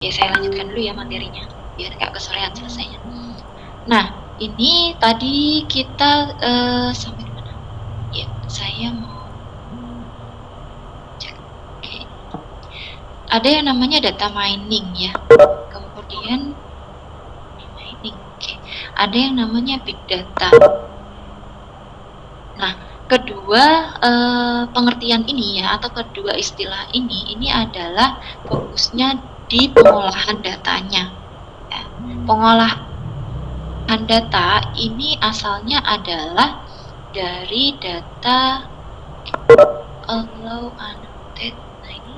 Ya, saya lanjutkan dulu ya materinya, biar nggak kesorean selesainya. Nah, ini tadi kita sampai di mana? Ya, saya mau cek. Oke. Ada yang namanya data mining ya. Kemudian mining. Oke. Ada yang namanya big data. Nah, kedua pengertian ini ya, atau kedua istilah ini adalah fokusnya di pengolahan datanya. Ya. Pengolahan data ini asalnya adalah dari data allow annotate. Nah ini,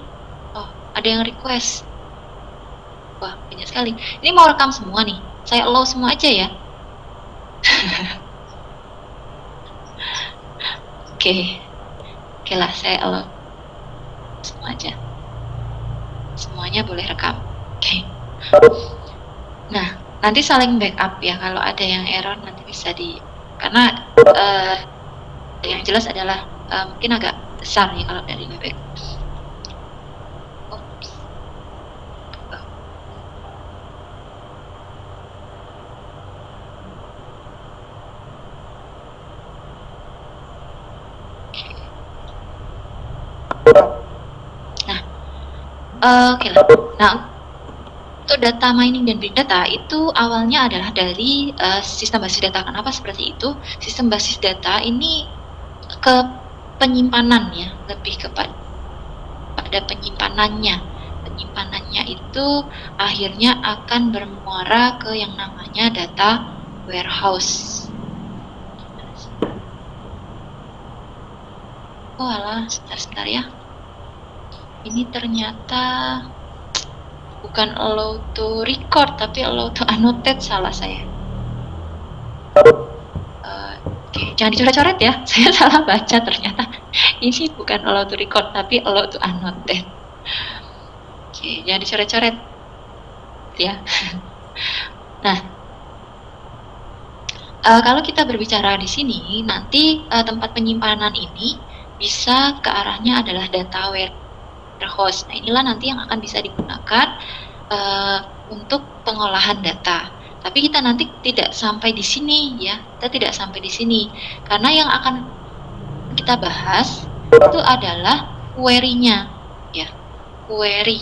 oh ada yang request. Wah banyak sekali. Ini mau rekam semua nih. Saya allow semua aja ya. Oke lah, saya allow semua aja. Semuanya boleh rekam. Oke. Nah, nanti saling backup ya. Kalau ada yang error nanti bisa karena yang jelas adalah mungkin agak besar ya kalau dari bebek. Oke lah. Nah, untuk data mining dan big data itu awalnya adalah dari sistem basis data. Kenapa seperti itu? Sistem basis data ini ke penyimpanan ya, lebih kepada penyimpanannya. Penyimpanannya itu akhirnya akan bermuara ke yang namanya data warehouse. Oh alah, sebentar ya. Ini ternyata bukan allow to record tapi allow to annotate, salah saya. Oke, jangan dicoret-coret ya. Saya salah baca ternyata. Ini bukan allow to record tapi allow to annotate. Oke, jangan dicoret-coret ya. Nah, kalau kita berbicara di sini, nanti tempat penyimpanan ini bisa ke arahnya adalah data warehouse. Nah, inilah nanti yang akan bisa digunakan untuk pengolahan data. Tapi kita nanti tidak sampai di sini ya, kita tidak sampai di sini. Karena yang akan kita bahas itu adalah query-nya ya, query.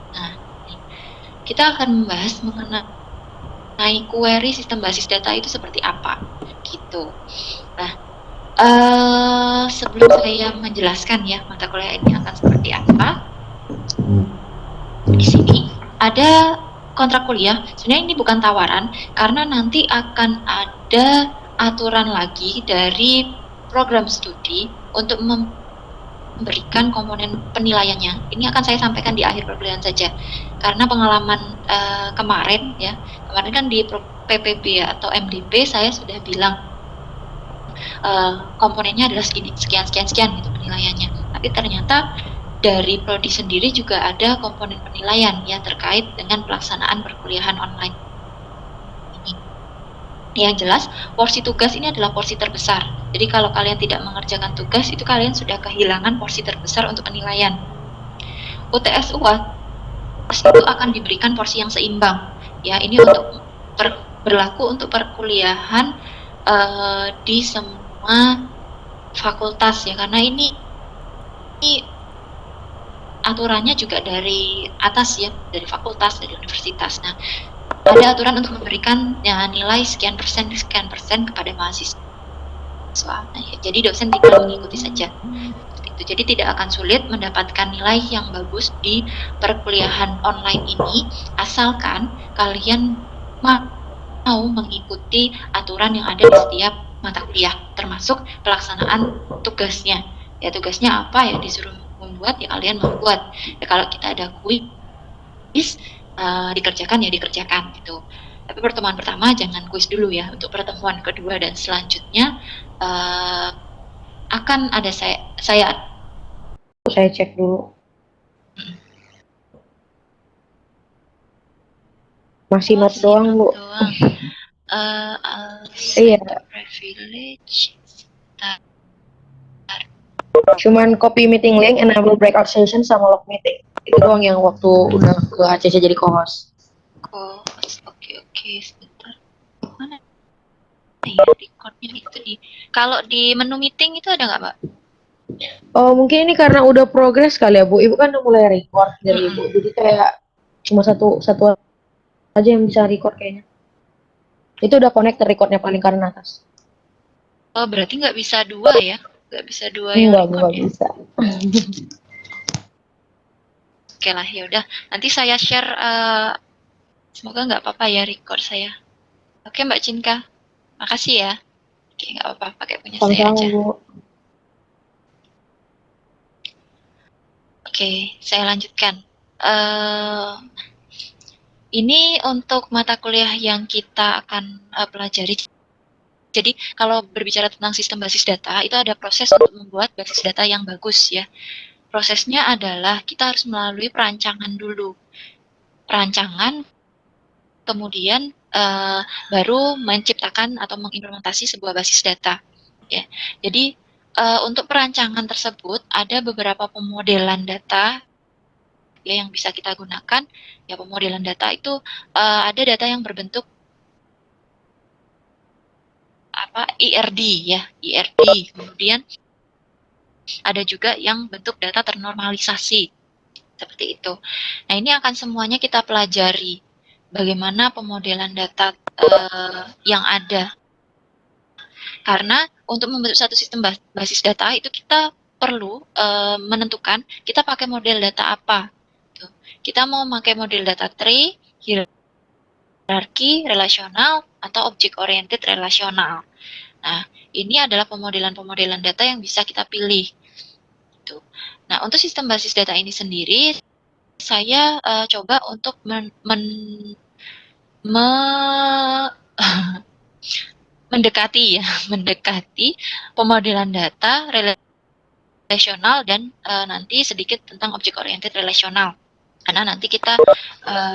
Nah, kita akan membahas mengenai query sistem basis data itu seperti apa gitu. Nah, sebelum saya menjelaskan ya mata kuliah ini akan seperti apa, di sini ada kontrak kuliah. Sebenarnya ini bukan tawaran karena nanti akan ada aturan lagi dari program studi untuk memberikan komponen penilaiannya. Ini akan saya sampaikan di akhir perkuliahan saja. Karena pengalaman kemarin kan di PPB atau MDP saya sudah bilang komponennya adalah sekian gitu penilaiannya. Tapi ternyata dari prodi sendiri juga ada komponen penilaian ya terkait dengan pelaksanaan perkuliahan online ini. Yang jelas, porsi tugas ini adalah porsi terbesar. Jadi kalau kalian tidak mengerjakan tugas, itu kalian sudah kehilangan porsi terbesar untuk penilaian. UTS UAS itu akan diberikan porsi yang seimbang. Ya, ini untuk berlaku untuk perkuliahan di semua fakultas ya, karena ini aturannya juga dari atas ya, dari fakultas, dari universitas. Nah, ada aturan untuk memberikan nilai sekian persen kepada mahasiswa. Nah, ya, jadi dosen tinggal mengikuti saja. Jadi tidak akan sulit mendapatkan nilai yang bagus di perkuliahan online ini, asalkan kalian mau mengikuti aturan yang ada di setiap mata kuliah, termasuk pelaksanaan tugasnya. Ya tugasnya apa ya, disuruh membuat ya kalian membuat. Ya kalau kita ada kuis dikerjakan ya dikerjakan gitu. Tapi pertemuan pertama jangan kuis dulu ya. Untuk pertemuan kedua dan selanjutnya akan ada saya cek dulu. Masih not doang Bu. Iya. Privilege. Cuman copy meeting link, enable breakout session, sama log meeting. Itu doang yang waktu udah ke HCC jadi co-host. Oke, sebentar. Mana ya recordnya itu di. Kalau di menu meeting itu ada nggak, Mbak? Oh, mungkin ini karena udah progres kali ya, Bu. Ibu kan udah mulai record dari Ibu. Jadi kayak cuma satu aja yang bisa record kayaknya. Itu udah connect ke recordnya paling kanan atas. Oh, berarti nggak bisa dua ya? Nggak bisa dua yang record Enggak ya? bisa. Oke lah, ya udah. Nanti saya share. Semoga nggak apa-apa ya record saya. Oke, Mbak Cinka. Makasih ya. Oke, nggak apa-apa. Pakai punya saya Sama-sama, aja. Bu. Oke, saya lanjutkan. Ini untuk mata kuliah yang kita akan pelajari. Jadi kalau berbicara tentang sistem basis data, itu ada proses untuk membuat basis data yang bagus ya. Prosesnya adalah kita harus melalui perancangan dulu. Perancangan, kemudian baru menciptakan atau mengimplementasi sebuah basis data. Ya. Jadi untuk perancangan tersebut ada beberapa pemodelan data ya yang bisa kita gunakan. Ya pemodelan data itu ada data yang berbentuk IRD ya, IRD. Kemudian ada juga yang bentuk data ternormalisasi seperti itu. Nah, ini akan semuanya kita pelajari bagaimana pemodelan data yang ada. Karena untuk membentuk satu sistem basis data itu kita perlu menentukan kita pakai model data apa. Kita mau pakai model data tree, hierarki, relasional, atau object oriented relasional. Nah, ini adalah pemodelan-pemodelan data yang bisa kita pilih. Nah, untuk sistem basis data ini sendiri, saya coba untuk mendekati ya, mendekati pemodelan data relasional dan nanti sedikit tentang object oriented relasional. Karena nanti kita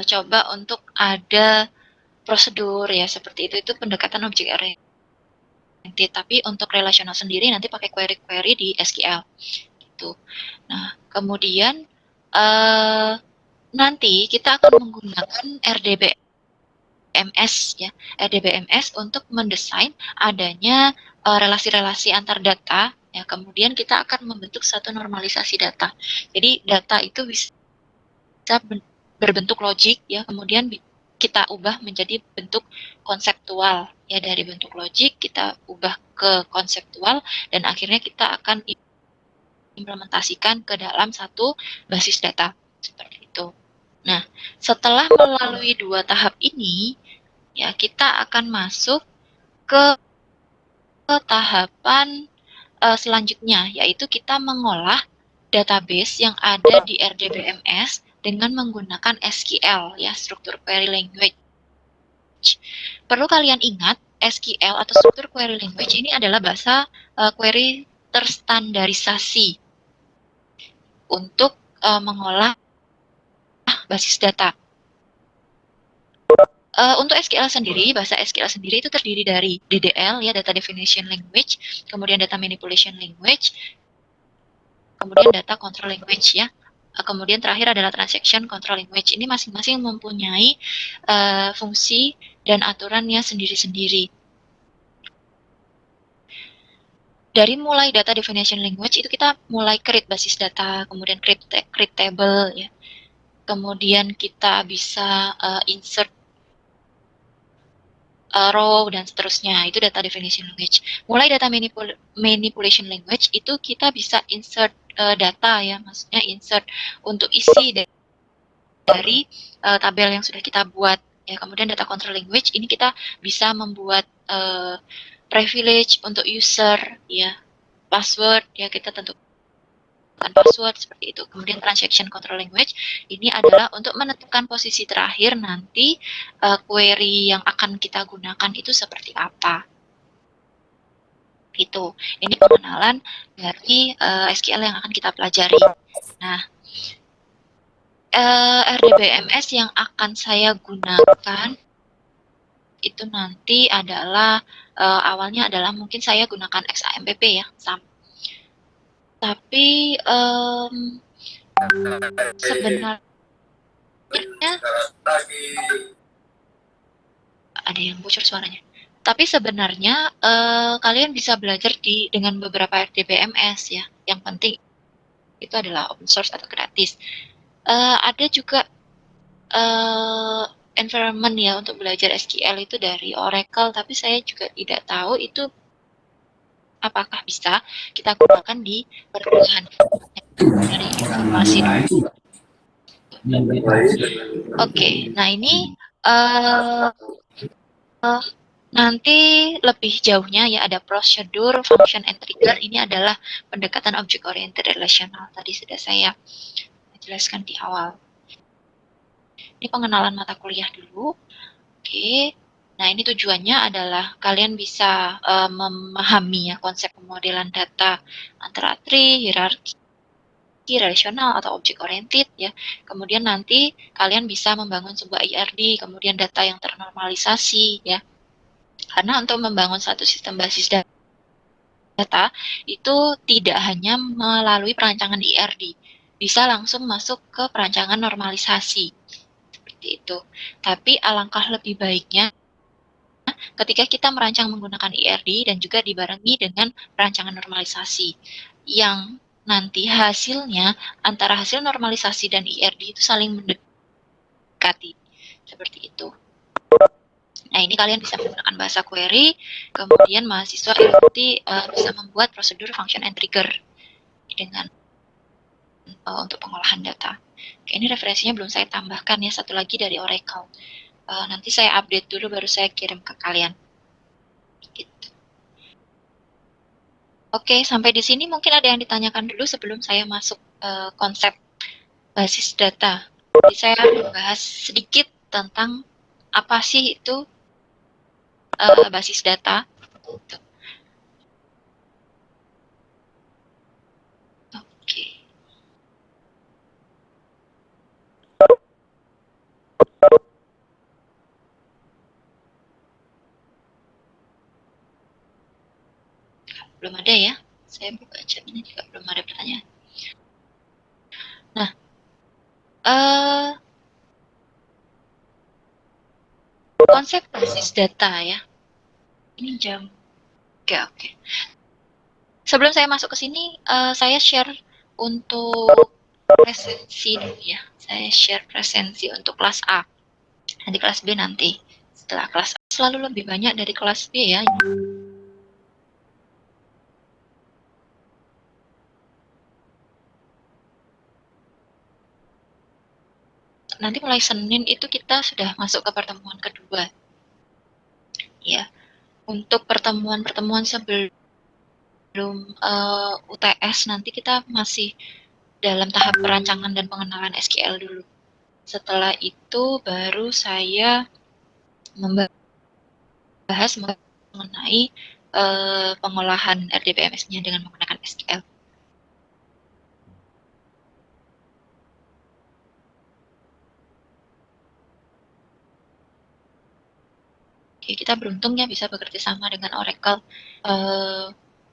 coba untuk ada prosedur ya seperti itu pendekatan object oriented. Tapi untuk relasional sendiri nanti pakai query-query di SQL gitu. Nah, kemudian nanti kita akan menggunakan RDBMS ya, RDBMS untuk mendesain adanya relasi-relasi antar data ya. Kemudian kita akan membentuk satu normalisasi data. Jadi data itu bisa berbentuk logik ya, kemudian kita ubah menjadi bentuk konseptual ya, dari bentuk logik kita ubah ke konseptual dan akhirnya kita akan implementasikan ke dalam satu basis data seperti itu. Nah, setelah melalui dua tahap ini ya kita akan masuk ke tahapan selanjutnya, yaitu kita mengolah database yang ada di RDBMS dengan menggunakan SQL ya, struktur query language. Perlu kalian ingat, SQL atau struktur query language ini adalah bahasa query terstandarisasi untuk mengolah basis data. Untuk SQL sendiri, bahasa SQL sendiri itu terdiri dari DDL ya, Data Definition Language, kemudian Data Manipulation Language, kemudian Data Control Language ya. Kemudian terakhir adalah Transaction Control Language. Ini masing-masing mempunyai fungsi dan aturannya sendiri-sendiri. Dari mulai Data Definition Language itu kita mulai create basis data, kemudian create table ya. Kemudian kita bisa insert row dan seterusnya, itu data definition language. Mulai data manipulation language itu kita bisa insert data ya, maksudnya insert untuk isi dari tabel yang sudah kita buat ya. Kemudian data control language ini kita bisa membuat privilege untuk user ya, password ya, kita tentukan password seperti itu. Kemudian transaction control language ini adalah untuk menentukan posisi terakhir nanti query yang akan kita gunakan itu seperti apa. Itu. Ini pengenalan dari SQL yang akan kita pelajari. Nah, RDBMS yang akan saya gunakan itu nanti adalah awalnya adalah mungkin saya gunakan XAMPP ya, SAM. Tapi sebenarnya ada yang bocor suaranya. Tapi sebenarnya kalian bisa belajar dengan beberapa RDBMS ya. Yang penting itu adalah open source atau gratis. Ada juga environment ya untuk belajar SQL itu dari Oracle, tapi saya juga tidak tahu itu apakah bisa kita gunakan di perkuliahan dari informasi. Oke, nah ini uh, nanti lebih jauhnya ya ada prosedur, function, and trigger. Ini adalah pendekatan object oriented relational. Tadi sudah saya jelaskan di awal. Ini pengenalan mata kuliah dulu. Oke. Nah, ini tujuannya adalah kalian bisa memahami ya konsep pemodelan data antara tree, hierarki, relasional atau object oriented ya. Kemudian nanti kalian bisa membangun sebuah IRD, kemudian data yang ternormalisasi ya. Karena untuk membangun satu sistem basis data itu tidak hanya melalui perancangan IRD, bisa langsung masuk ke perancangan normalisasi seperti itu. Tapi alangkah lebih baiknya ketika kita merancang menggunakan IRD dan juga dibarengi dengan perancangan normalisasi yang nanti hasilnya antara hasil normalisasi dan IRD itu saling mendekati seperti itu. Nah, ini kalian bisa menggunakan bahasa query, kemudian mahasiswa nanti bisa membuat prosedur function and trigger dengan untuk pengolahan data. Oke, ini referensinya belum saya tambahkan ya, satu lagi dari Oracle. Nanti saya update dulu baru saya kirim ke kalian. Gitu. Oke, sampai di sini mungkin ada yang ditanyakan dulu sebelum saya masuk konsep basis data. Jadi saya bahas sedikit tentang apa sih itu basis data. Oke. Belum ada ya. Saya buka chat ini juga belum ada pertanyaan. Nah, konsep basis data ya. Ini jam. Oke. Sebelum saya masuk ke sini, saya share untuk presensi dulu ya. Saya share presensi untuk kelas A. Nanti kelas B nanti. Setelah kelas A selalu lebih banyak dari kelas B ya. Nanti mulai Senin itu kita sudah masuk ke pertemuan kedua. Ya. Untuk pertemuan-pertemuan sebelum UTS nanti kita masih dalam tahap perancangan dan pengenalan SQL dulu. Setelah itu baru saya membahas mengenai pengolahan RDBMS-nya dengan menggunakan SQL. Oke, kita beruntung ya bisa bekerja sama dengan Oracle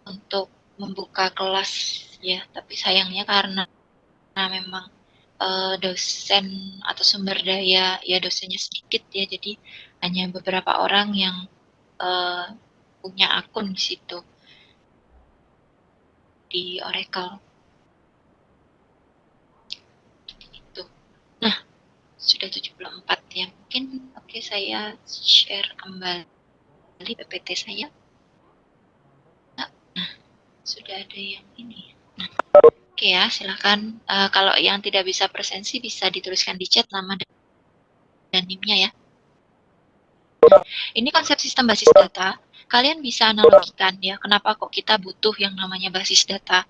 untuk membuka kelas ya, tapi sayangnya karena memang dosen atau sumber daya ya dosennya sedikit ya, jadi hanya beberapa orang yang punya akun di situ di Oracle. Itu. Nah, sudah 74 ya. Mungkin oke saya share kembali PPT saya. Nah, sudah ada yang ini. Nah, oke ya, silakan. Kalau yang tidak bisa presensi bisa dituliskan di chat nama dan NIM-nya ya. Ini konsep sistem basis data. Kalian bisa analogikan ya, kenapa kok kita butuh yang namanya basis data.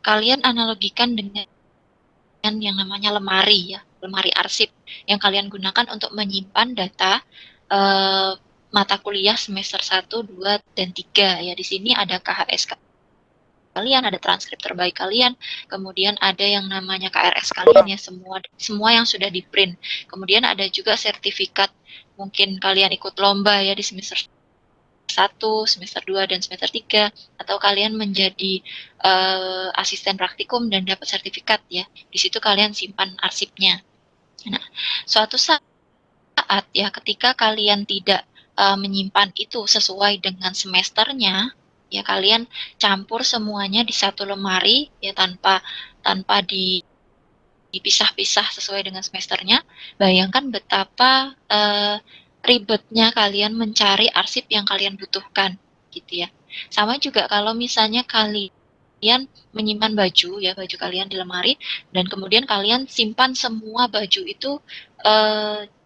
Kalian analogikan dengan yang namanya lemari ya, lemari arsip yang kalian gunakan untuk menyimpan data mata kuliah semester 1, 2, dan 3 ya. Di sini ada KHS kalian, ada transkrip terbaik kalian, kemudian ada yang namanya KRS kalian ya, semua yang sudah di print. Kemudian ada juga sertifikat, mungkin kalian ikut lomba ya di semester 1, semester 2, dan semester 3, atau kalian menjadi asisten praktikum dan dapat sertifikat ya. Di situ kalian simpan arsipnya. Nah, suatu saat ya ketika kalian tidak menyimpan itu sesuai dengan semesternya, ya kalian campur semuanya di satu lemari ya tanpa dipisah-pisah sesuai dengan semesternya. Bayangkan betapa ribetnya kalian mencari arsip yang kalian butuhkan gitu ya. Sama juga kalau misalnya kalian menyimpan baju ya, baju kalian di lemari, dan kemudian kalian simpan semua baju itu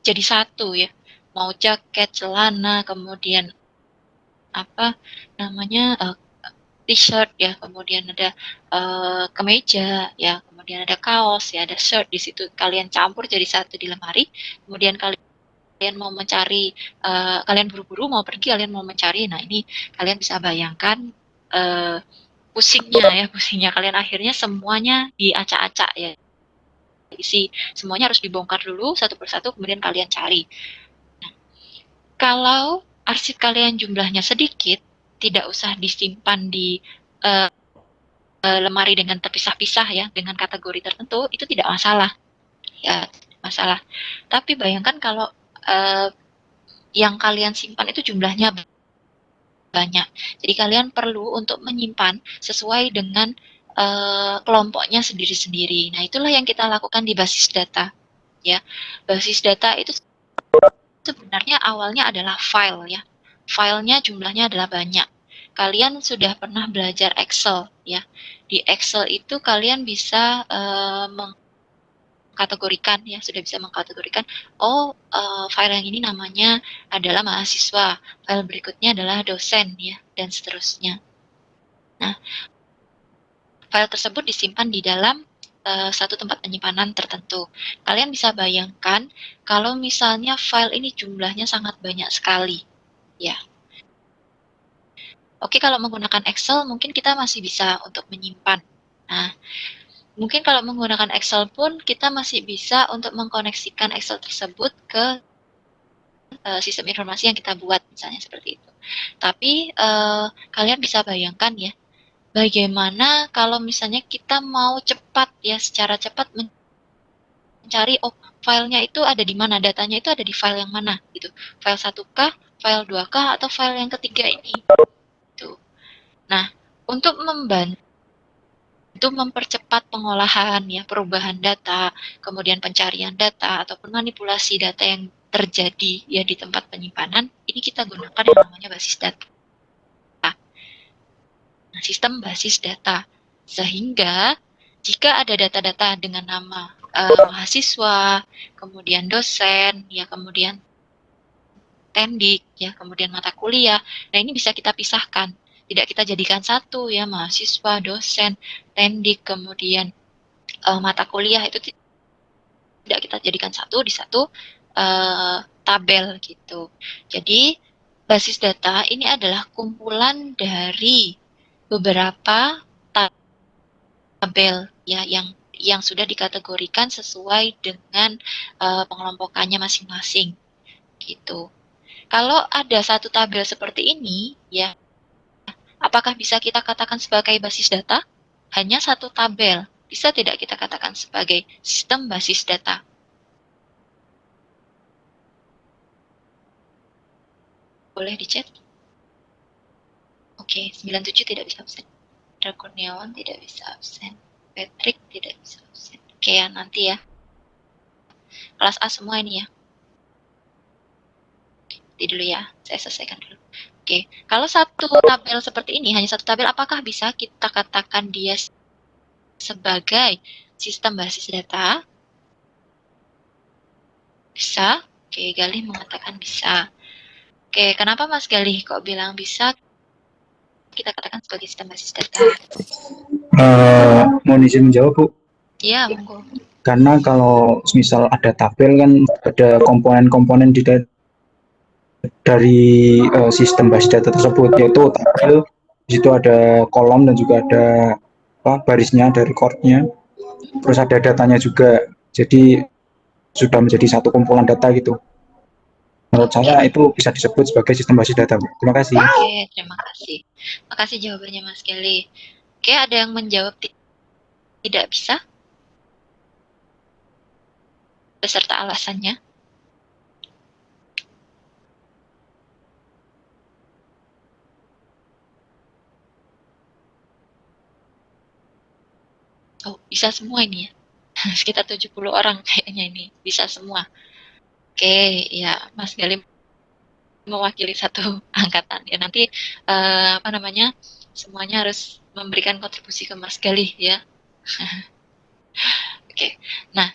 jadi satu ya, mau jaket, celana, kemudian apa namanya t-shirt ya, kemudian ada kemeja ya, kemudian ada kaos ya, ada shirt di situ, kalian campur jadi satu di lemari. Kemudian kalian mau mencari, kalian buru-buru mau pergi, kalian mau mencari, nah ini kalian bisa bayangkan pusingnya kalian akhirnya semuanya diacak-acak ya, isi semuanya harus dibongkar dulu satu persatu, kemudian kalian cari. Nah, kalau arsip kalian jumlahnya sedikit, tidak usah disimpan di lemari dengan terpisah-pisah ya, dengan kategori tertentu, itu tidak masalah ya, masalah. Tapi bayangkan kalau yang kalian simpan itu jumlahnya banyak, jadi kalian perlu untuk menyimpan sesuai dengan kelompoknya sendiri-sendiri. Nah, itulah yang kita lakukan di basis data ya. Basis data itu sebenarnya awalnya adalah file ya, filenya jumlahnya adalah banyak. Kalian sudah pernah belajar Excel ya, di Excel itu kalian bisa mengkategorikan ya, sudah bisa mengkategorikan, file yang ini namanya adalah mahasiswa, file berikutnya adalah dosen ya, dan seterusnya. Nah, file tersebut disimpan di dalam satu tempat penyimpanan tertentu. Kalian bisa bayangkan kalau misalnya file ini jumlahnya sangat banyak sekali ya. Oke, kalau menggunakan Excel mungkin kita masih bisa untuk menyimpan. Nah, mungkin kalau menggunakan Excel pun kita masih bisa untuk mengkoneksikan Excel tersebut ke sistem informasi yang kita buat, misalnya seperti itu. Tapi kalian bisa bayangkan ya, bagaimana kalau misalnya kita mau cepat ya, secara cepat mencari filenya itu ada di mana, datanya itu ada di file yang mana gitu. File 1K, file 2K, atau file yang ketiga ini. Gitu. Nah, untuk mempercepat pengolahan ya, perubahan data, kemudian pencarian data ataupun manipulasi data yang terjadi ya di tempat penyimpanan, ini kita gunakan yang namanya basis data. Nah, sistem basis data. Sehingga jika ada data-data dengan nama mahasiswa, kemudian dosen, ya kemudian tendik, ya kemudian mata kuliah, nah ini bisa kita pisahkan. Tidak kita jadikan satu ya, mahasiswa, dosen, tendik, kemudian mata kuliah, itu tidak kita jadikan satu di satu tabel gitu. Jadi basis data ini adalah kumpulan dari beberapa tabel ya yang sudah dikategorikan sesuai dengan pengelompokannya masing-masing gitu. Kalau ada satu tabel seperti ini ya, apakah bisa kita katakan sebagai basis data? Hanya satu tabel. Bisa tidak kita katakan sebagai sistem basis data? Boleh di-chat? Oke, 97 tidak bisa absen. Indra Kurniawan tidak bisa absen. Patrick tidak bisa absen. Oke ya, nanti ya. Kelas A semua ini ya. Nanti dulu ya, saya selesaikan dulu. Oke, kalau satu tabel seperti ini, hanya satu tabel, apakah bisa kita katakan dia sebagai sistem basis data? Bisa. Oke, Galih mengatakan bisa. Oke, kenapa Mas Galih kok bilang bisa kita katakan sebagai sistem basis data? Mohon izin menjawab, Bu. Iya, monggo. Karena kalau misal ada tabel kan ada komponen-komponen dari sistem basis data tersebut, yaitu tabel, di situ ada kolom dan juga ada barisnya, ada recordnya, terus ada datanya juga. Jadi sudah menjadi satu kumpulan data gitu. Menurut saya itu bisa disebut sebagai sistem basis data, Bu. Terima kasih. Oke, terima kasih. Makasih jawabannya Mas Kelly. Oke, ada yang menjawab tidak bisa beserta alasannya? Oh, bisa semua ini ya. Sekitar 70 orang kayaknya ini. Bisa semua. Oke, ya Mas Kelly mewakili satu angkatan. Ya nanti apa namanya? Semuanya harus memberikan kontribusi ke Mas Galih ya. Oke. Nah,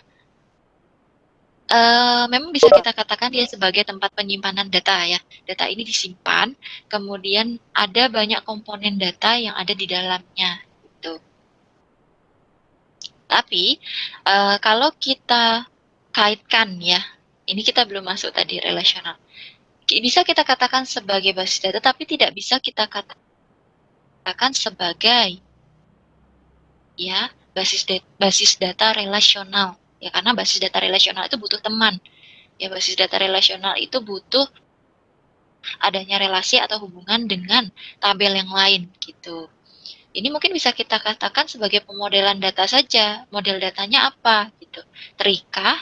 memang bisa kita katakan dia sebagai tempat penyimpanan data ya. Data ini disimpan, kemudian ada banyak komponen data yang ada di dalamnya gitu. Tapi kalau kita kaitkan ya, ini kita belum masuk tadi relasional. Bisa kita katakan sebagai basis data, tapi tidak bisa kita katakan sebagai ya basis data relasional ya, karena basis data relasional itu butuh teman ya. Basis data relasional itu butuh adanya relasi atau hubungan dengan tabel yang lain gitu. Ini mungkin bisa kita katakan sebagai pemodelan data saja. Model datanya apa gitu, terikah,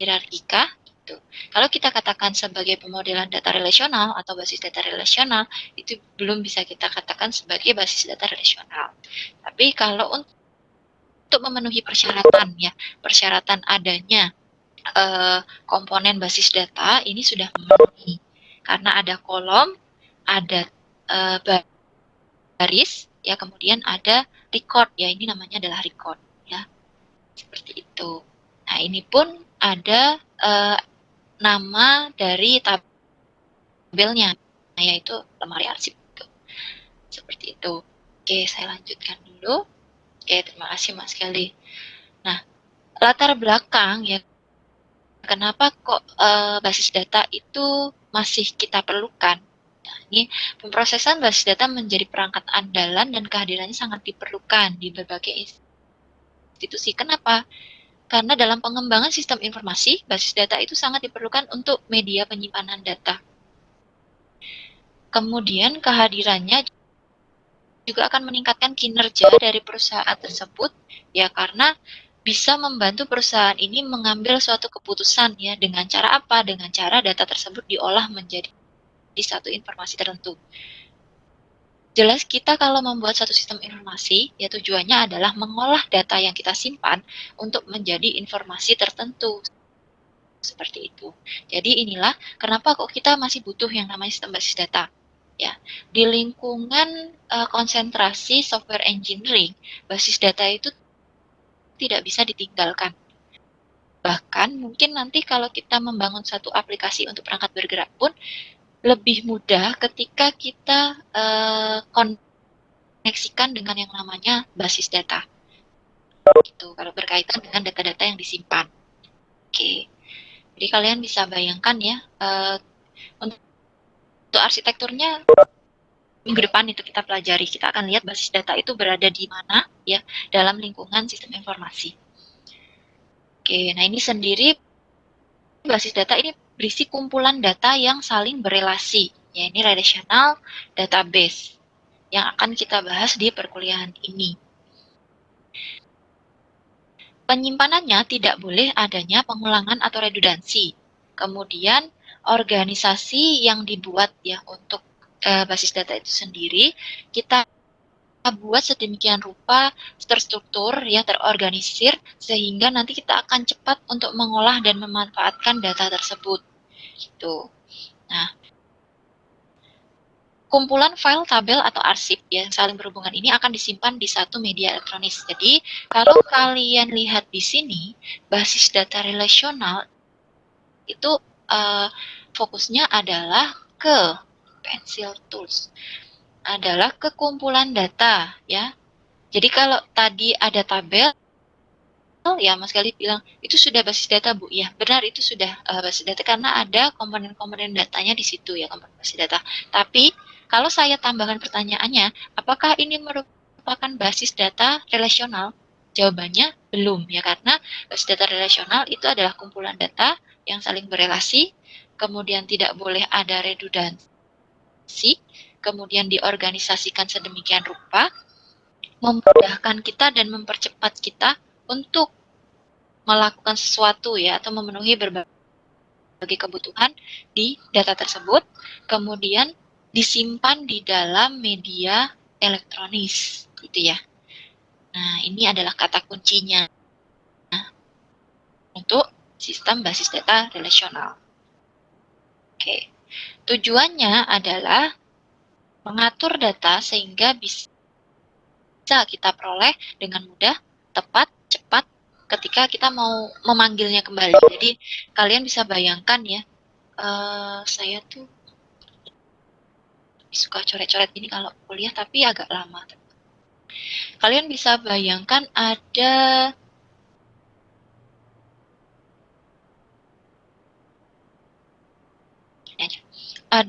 hierarkikah gitu. Kalau kita katakan sebagai pemodelan data relasional atau basis data relasional, itu belum bisa kita katakan sebagai basis data relasional. Tapi kalau untuk memenuhi persyaratan ya, persyaratan adanya komponen basis data ini sudah memenuhi karena ada kolom, ada baris ya, kemudian ada record ya, ini namanya adalah record ya, seperti itu. Nah ini pun ada nama dari tabelnya, nah, yaitu lemari arsip gitu. Seperti itu. Oke, saya lanjutkan dulu. Oke, terima kasih Mas Kelly. Nah, latar belakang ya, kenapa kok basis data itu masih kita perlukan? Nah, ini pemrosesan basis data menjadi perangkat andalan dan kehadirannya sangat diperlukan di berbagai institusi. Kenapa? Karena dalam pengembangan sistem informasi, basis data itu sangat diperlukan untuk media penyimpanan data. Kemudian kehadirannya juga akan meningkatkan kinerja dari perusahaan tersebut, ya karena bisa membantu perusahaan ini mengambil suatu keputusan ya, dengan cara apa? Dengan cara data tersebut diolah menjadi satu informasi tertentu. Jelas kita kalau membuat satu sistem informasi, ya tujuannya adalah mengolah data yang kita simpan untuk menjadi informasi tertentu. Seperti itu. Jadi inilah kenapa kok kita masih butuh yang namanya sistem basis data. Ya, di lingkungan konsentrasi software engineering, basis data itu tidak bisa ditinggalkan. Bahkan mungkin nanti kalau kita membangun satu aplikasi untuk perangkat bergerak pun lebih mudah ketika kita koneksikan dengan yang namanya basis data. Gitu, kalau berkaitan dengan data-data yang disimpan. Oke. Jadi kalian bisa bayangkan ya, untuk arsitekturnya minggu depan itu kita pelajari. Kita akan lihat basis data itu berada di mana ya dalam lingkungan sistem informasi. Oke, nah ini sendiri basis data ini berisi kumpulan data yang saling berelasi. Ya, ini relational database yang akan kita bahas di perkuliahan ini. Penyimpanannya tidak boleh adanya pengulangan atau redundansi. Kemudian organisasi yang dibuat ya untuk basis data itu sendiri kita buat sedemikian rupa terstruktur ya, terorganisir sehingga nanti kita akan cepat untuk mengolah dan memanfaatkan data tersebut gitu. Nah, kumpulan file, tabel atau arsip yang saling berhubungan ini akan disimpan di satu media elektronis. Jadi, kalau kalian lihat di sini, basis data relasional itu fokusnya adalah ke Pencil Tools, adalah ke kumpulan data ya. Jadi kalau tadi ada tabel ya, Mas Galih bilang itu sudah basis data Bu. Ya benar, itu sudah basis data karena ada komponen-komponen datanya di situ ya, komponen basis data. Tapi kalau saya tambahkan pertanyaannya, apakah ini merupakan basis data relasional? Jawabannya Belum ya, karena basis data relasional itu adalah kumpulan data yang saling berelasi, kemudian tidak boleh ada redundansi, kemudian diorganisasikan sedemikian rupa, memudahkan kita dan mempercepat kita untuk melakukan sesuatu ya, atau memenuhi berbagai kebutuhan di data tersebut, kemudian disimpan di dalam media elektronis gitu ya. Nah, ini adalah kata kuncinya untuk sistem basis data relasional. Oke. Tujuannya adalah mengatur data sehingga bisa kita peroleh dengan mudah, tepat, cepat ketika kita mau memanggilnya kembali. Jadi kalian bisa bayangkan ya, saya tuh suka coret-coret ini kalau kuliah tapi agak lama. Kalian bisa bayangkan ada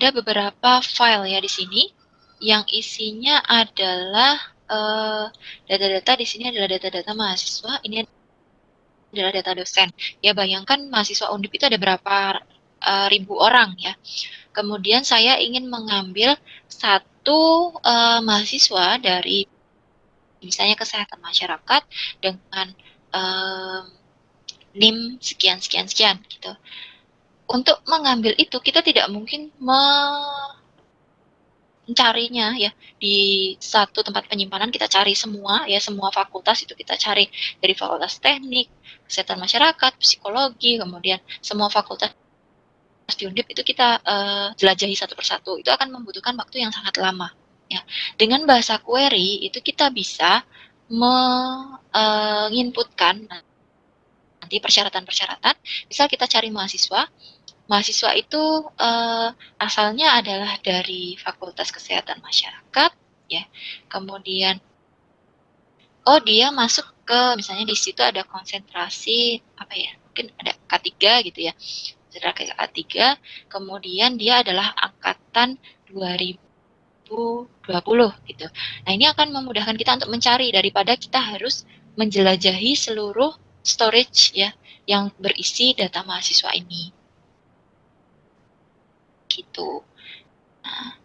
beberapa file ya di sini yang isinya adalah data-data di sini adalah data-data mahasiswa, ini adalah data dosen. Ya bayangkan mahasiswa Undip itu ada berapa ribu orang ya. Kemudian saya ingin mengambil satu mahasiswa dari misalnya kesehatan masyarakat dengan NIM sekian sekian sekian gitu. Untuk mengambil itu kita tidak mungkin mencarinya ya di satu tempat penyimpanan, kita cari semua ya, semua fakultas itu kita cari, dari fakultas teknik, kesehatan masyarakat, psikologi, kemudian semua fakultas di Undip itu kita jelajahi satu persatu. Itu akan membutuhkan waktu yang sangat lama ya. Dengan bahasa query itu kita bisa menginputkan nanti persyaratan-persyaratan. Misal kita cari mahasiswa, mahasiswa itu asalnya adalah dari Fakultas Kesehatan Masyarakat ya. Kemudian dia masuk ke, misalnya di situ ada konsentrasi apa ya? Mungkin ada K3 gitu ya. Konsentrasi K3, kemudian dia adalah angkatan 2020 gitu. Nah, ini akan memudahkan kita untuk mencari daripada kita harus menjelajahi seluruh storage ya yang berisi data mahasiswa ini. Gitu. Nah,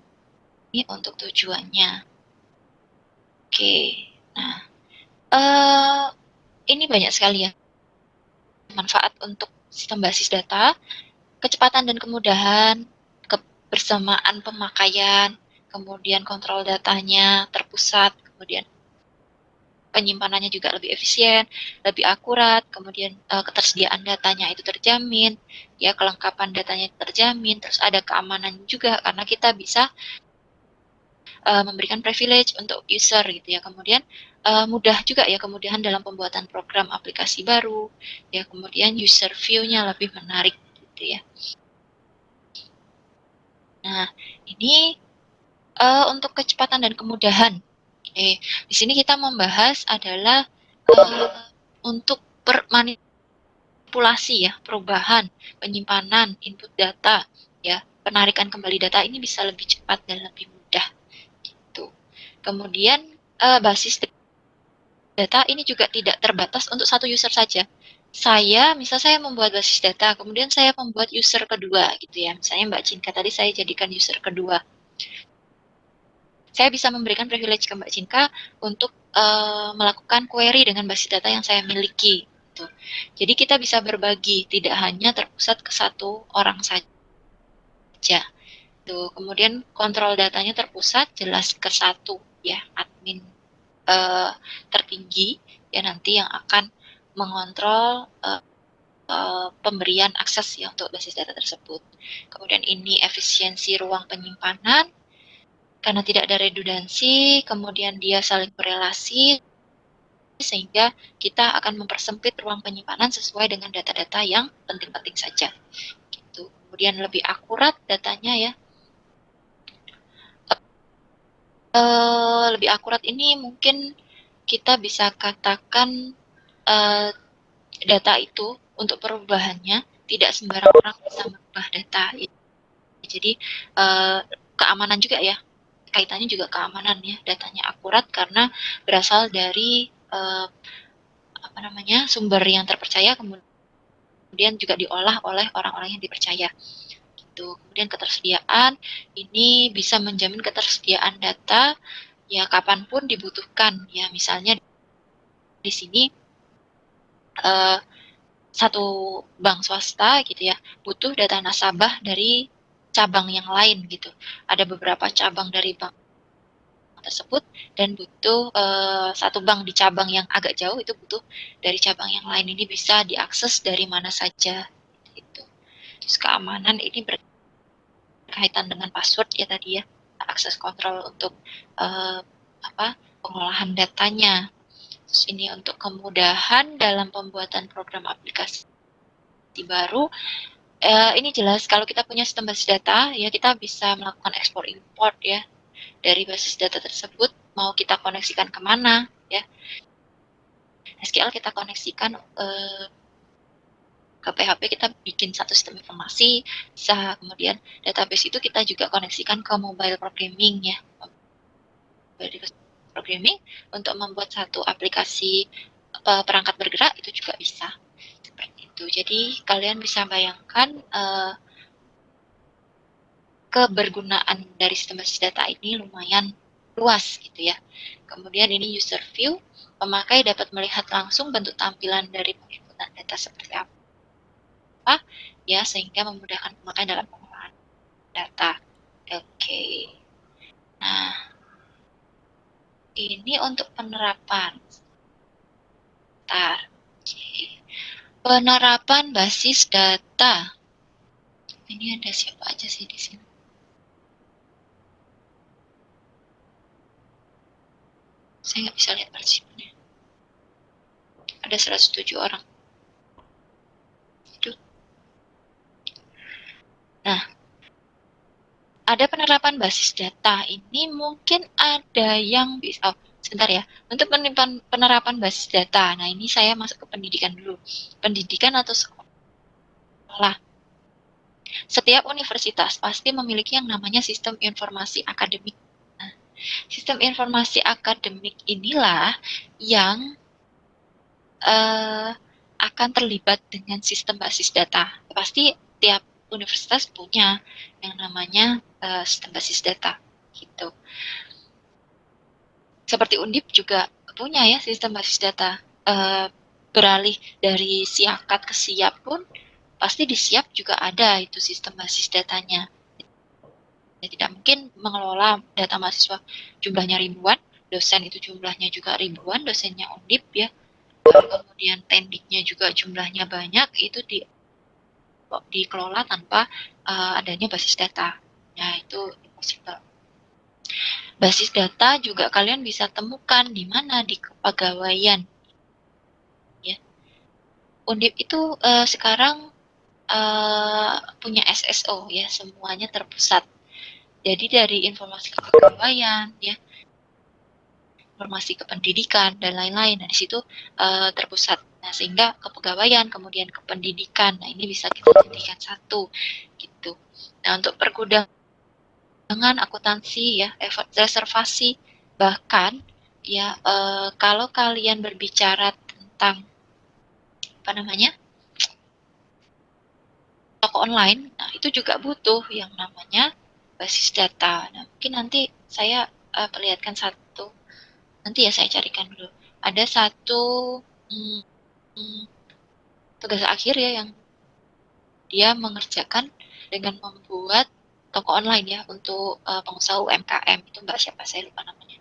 ini untuk tujuannya. Oke. Nah, ini banyak sekali ya manfaat untuk sistem basis data, kecepatan dan kemudahan, kebersamaan pemakaian, kemudian kontrol datanya terpusat, kemudian penyimpanannya juga lebih efisien, lebih akurat, kemudian ketersediaan datanya itu terjamin, ya kelengkapan datanya terjamin, terus ada keamanan juga karena kita bisa memberikan privilege untuk user gitu ya. Kemudian mudah juga ya, kemudahan dalam pembuatan program aplikasi baru ya, kemudian user view-nya lebih menarik gitu ya. Nah, ini untuk kecepatan dan kemudahan. Di sini kita membahas adalah untuk manipulasi ya, perubahan, penyimpanan, input data ya, penarikan kembali data ini bisa lebih cepat dan lebih mudah gitu. Kemudian basis data ini juga tidak terbatas untuk satu user saja. Misal saya membuat basis data, kemudian saya membuat user kedua gitu ya. Misalnya Mbak Cinka tadi saya jadikan user kedua. Saya bisa memberikan privilege ke Mbak Cinka untuk melakukan query dengan basis data yang saya miliki. Gitu. Jadi kita bisa berbagi, tidak hanya terpusat ke satu orang saja. Tuh, kemudian kontrol datanya terpusat jelas ke satu ya, admin tertinggi ya nanti yang akan mengontrol pemberian akses ya untuk basis data tersebut. Kemudian ini efisiensi ruang penyimpanan karena tidak ada redundansi, kemudian dia saling berelasi sehingga kita akan mempersempit ruang penyimpanan sesuai dengan data-data yang penting-penting saja. Gitu. Kemudian lebih akurat datanya ya. Lebih akurat ini mungkin kita bisa katakan data itu untuk perubahannya tidak sembarang orang bisa merubah data. Jadi keamanan juga ya, kaitannya juga keamanan ya, datanya akurat karena berasal dari sumber yang terpercaya, kemudian juga diolah oleh orang-orang yang dipercaya. Gitu. Kemudian ketersediaan ini bisa menjamin ketersediaan data ya kapanpun dibutuhkan. Ya misalnya di sini satu bank swasta gitu ya butuh data nasabah dari cabang yang lain gitu. Ada beberapa cabang dari bank tersebut dan butuh satu bank di cabang yang agak jauh itu butuh dari cabang yang lain. Ini bisa diakses dari mana saja gitu. Terus keamanan ini berkaitan dengan password ya tadi ya, akses kontrol untuk pengolahan datanya. Terus ini untuk kemudahan dalam pembuatan program aplikasi baru. Ini jelas kalau kita punya sistem basis data ya kita bisa melakukan ekspor import ya dari basis data tersebut, mau kita koneksikan kemana ya. SQL kita koneksikan ke PHP, kita bikin satu sistem informasi, bisa kemudian database itu kita juga koneksikan ke mobile programming ya, mobile programming untuk membuat satu aplikasi perangkat bergerak itu juga bisa seperti itu. Jadi kalian bisa bayangkan kebergunaan dari sistem basis data ini lumayan luas gitu ya. Kemudian ini user view, pemakai dapat melihat langsung bentuk tampilan dari penginputan data seperti apa ya, sehingga memudahkan pemakai dalam pengolahan data. Oke. Nah, ini untuk penerapan. Oke. Penerapan basis data. Ini ada siapa aja sih di sini? Saya nggak bisa lihat partisipannya. Ada 107 orang. Itu. Nah, ada penerapan basis data. Ini mungkin ada yang bisa. Oh, sebentar ya. Untuk penerapan basis data. Nah, ini saya masuk ke pendidikan dulu. Pendidikan atau sekolah. Setiap universitas pasti memiliki yang namanya sistem informasi akademik. Nah, sistem informasi akademik inilah yang akan terlibat dengan sistem basis data. Pasti tiap universitas punya yang namanya sistem basis data gitu. Seperti Undip juga punya ya sistem basis data. Beralih dari Siakat ke Siap pun pasti di Siap juga ada itu sistem basis datanya. Ya, tidak mungkin mengelola data mahasiswa jumlahnya ribuan, dosen itu jumlahnya juga ribuan, dosennya Undip ya. Kemudian tendiknya juga jumlahnya banyak, itu dikelola tanpa adanya basis data. Nah, itu impossible. Basis data juga kalian bisa temukan di mana di kepegawaian. Ya. Undip itu sekarang punya SSO ya, semuanya terpusat. Jadi dari informasi kepegawaian ya, informasi kependidikan dan lain-lain. Nah, di situ terpusat. Nah, sehingga kepegawaian kemudian kependidikan. Nah, ini bisa kita jadikan satu gitu. Nah, untuk pergudangan akuntansi ya, reservasi bahkan ya kalau kalian berbicara tentang toko online, nah itu juga butuh yang namanya basis data. Nah, mungkin nanti saya perlihatkan satu. Nanti ya saya carikan dulu. Ada satu tugas akhir ya yang dia mengerjakan dengan membuat toko online ya untuk pengusaha UMKM. Itu Mbak siapa, saya lupa namanya.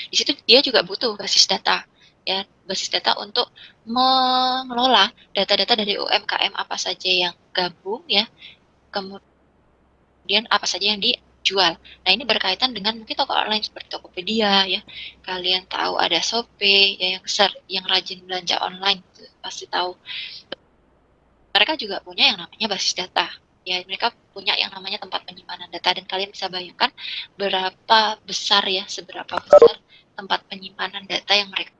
Di situ dia juga butuh basis data ya, basis data untuk mengelola data-data dari UMKM apa saja yang gabung ya, kemudian apa saja yang dijual. Nah, ini berkaitan dengan mungkin toko online seperti Tokopedia ya. Kalian tahu ada Shopee ya, yang rajin belanja online pasti tahu. Mereka juga punya yang namanya basis data. Ya, mereka punya yang namanya tempat penyimpanan data, dan kalian bisa bayangkan seberapa besar tempat penyimpanan data yang mereka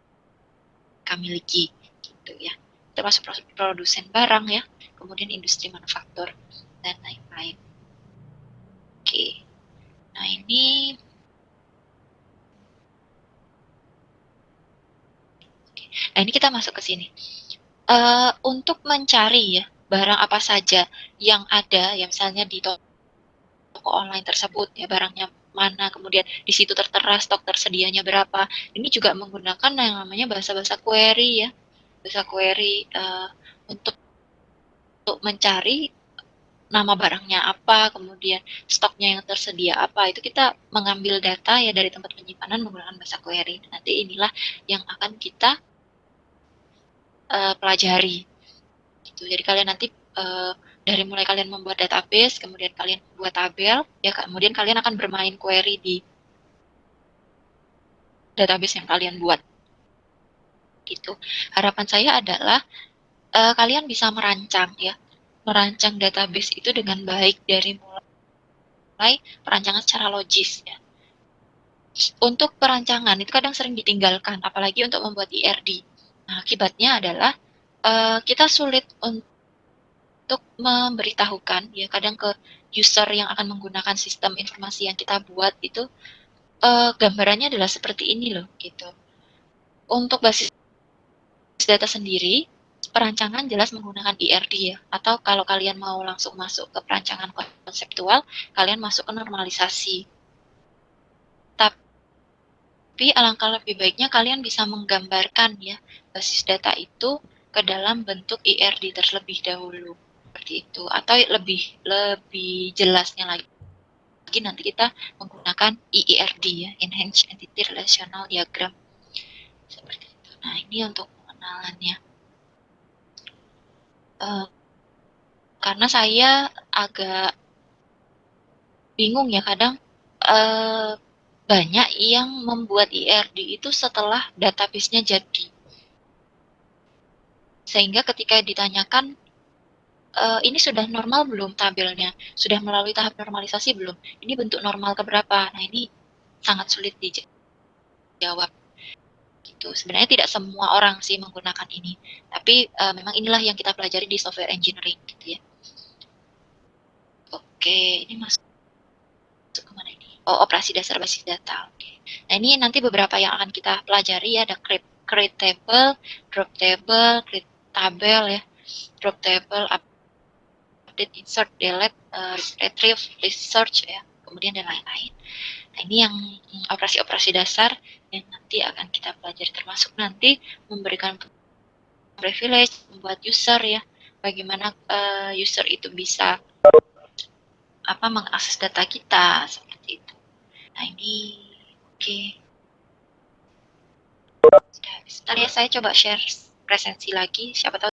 miliki gitu ya. Termasuk produsen barang ya, kemudian industri manufaktur dan lain-lain. Oke. Nah, ini Nah, ini kita masuk ke sini. Untuk mencari ya, barang apa saja yang ada, ya misalnya di toko online tersebut, ya barangnya mana, kemudian di situ tertera stok tersedianya berapa. Ini juga menggunakan yang namanya bahasa-bahasa query ya, bahasa query untuk mencari nama barangnya apa, kemudian stoknya yang tersedia apa, itu kita mengambil data ya dari tempat penyimpanan menggunakan bahasa query. Nanti inilah yang akan kita pelajari. Gitu. Jadi kalian nanti dari mulai kalian membuat database, kemudian kalian membuat tabel, ya kemudian kalian akan bermain query di database yang kalian buat. Gitu. Harapan saya adalah kalian bisa merancang ya, merancang database itu dengan baik dari mulai perancangan secara logis ya. Untuk perancangan itu kadang sering ditinggalkan, apalagi untuk membuat IRD. Nah, akibatnya adalah kita sulit untuk memberitahukan ya kadang ke user yang akan menggunakan sistem informasi yang kita buat itu gambarannya adalah seperti ini loh gitu. Untuk basis data sendiri, perancangan jelas menggunakan IRD ya, atau kalau kalian mau langsung masuk ke perancangan konseptual, kalian masuk ke normalisasi. Tapi alangkah lebih baiknya kalian bisa menggambarkan ya basis data itu ke dalam bentuk IRD terlebih dahulu seperti itu, atau lebih jelasnya lagi nanti kita menggunakan EERD ya, Enhanced Entity Relational Diagram seperti itu. Nah ini untuk pengenalannya. Karena saya agak bingung ya kadang banyak yang membuat IRD itu setelah database-nya jadi. Sehingga ketika ditanyakan ini sudah normal belum tabelnya? Sudah melalui tahap normalisasi belum? Ini bentuk normal keberapa? Nah, ini sangat sulit dijawab. Gitu. Sebenarnya tidak semua orang sih menggunakan ini. Tapi memang inilah yang kita pelajari di software engineering gitu ya. Oke, ini masuk kemana ini? Oh, operasi dasar basis data. Oke. Nah, ini nanti beberapa yang akan kita pelajari ya, ada create table, drop table, create tabel ya, drop table, update, insert, delete, retrieve, research ya, kemudian dan lain-lain. Nah, ini yang operasi-operasi dasar yang nanti akan kita pelajari, termasuk nanti memberikan privilege, membuat user ya, bagaimana user itu bisa mengakses data kita seperti itu. Nah ini oke. Sebentar ya, saya coba share presensi lagi, siapa tahu